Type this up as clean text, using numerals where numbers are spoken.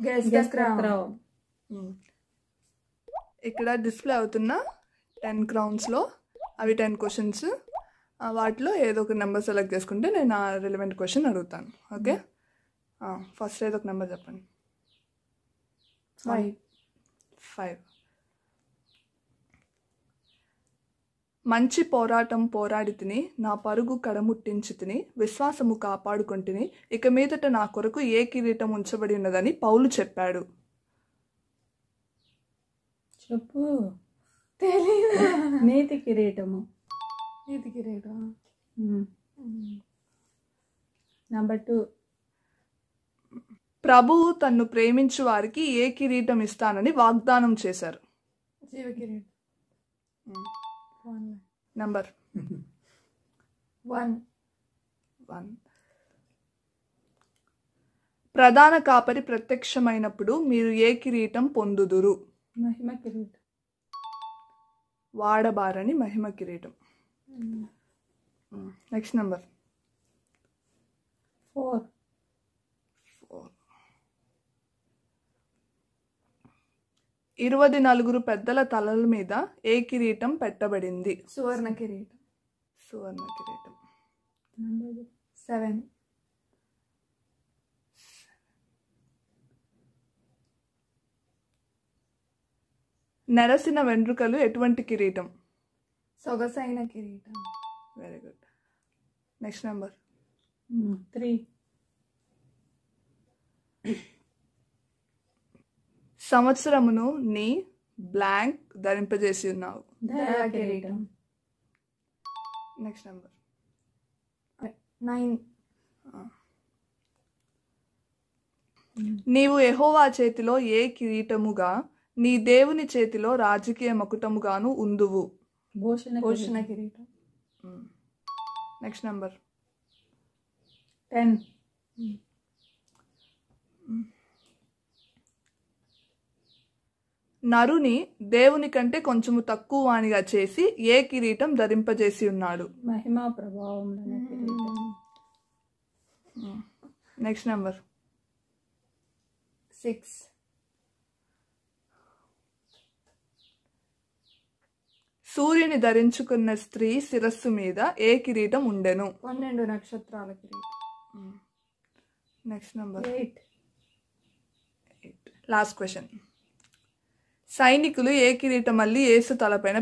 Guess the crown. ఇక్కడ display అవుతున్న 10 crownsలో అవి 10 క్వశ్చన్స్. వాటిలో ఏదో ఒక నెంబర్ సెలెక్ట్ చేసుకుంటే నేను ఆ రిలవెంట్ క్వశ్చన్ అడుగుతాను. ఓకే, ఫస్ట్ ఏదో ఒక నెంబర్ చెప్పండి. 5. మంచి పోరాటం పోరాడి తిని, నా పరుగు కడముట్టించి తిని, విశ్వాసము కాపాడుకొంటిని, ఇక మీదట నా కొరకు ఏ కిరీటం ఉంచబడి ఉన్నదని పౌలు చెప్పాడు. చెప్పు. తెలీదు. నీతి కిరీటము. నీతి కిరీటం. నెంబర్ 2. ప్రభువు తన్ను ప్రేమించు వారికి ఏ కిరీటం ఇస్తానని వాగ్దానం చేశారు. జీవ కిరీటం. నంబర్ 1. ప్రధాన కాపరి ప్రత్యక్షమైనప్పుడు మీరు ఏ కిరీటం పొందుదురు. మహిమ కిరీటం. వాడబారని మహిమ కిరీటం. Next number 4. 24 పెద్దల తలల మీద ఏ కిరీటం పెట్టబడింది. సువర్ణ కిరీటం. సువర్ణ కిరీటం. నెంబర్ 7. నెరసిన వెంట్రుకలు ఎటువంటి కిరీటం. సొగసైన కిరీటం. Very good. Next number 3. సంవత్సరమును నీ బ్లాంక్ ధరింపజేసి ఉన్నావు. దయా కిరీటం. Next number 9. నీవు యెహోవా చేతిలో ఏ కిరీటముగా, నీ దేవుని చేతిలో రాజకీయ మకుటముగాను ఉందువు. భూషణ కిరీటం. Next number 10. నరుని దేవుని కంటే కొంచెము తక్కువ వానిగా చేసి ఏ కిరీటం ధరింపజేసి ఉన్నాడు. మహిమా ప్రభావం. Next number 6. సూర్యుని ధరించుకున్న స్త్రీ శిరస్సు మీద ఏ కిరీటం ఉండెను. 12 నక్షత్రాల కిరీటం. Next number 8. Last question. సైనికులు ఏ కిరీటం మళ్ళీ యేసు తలపైన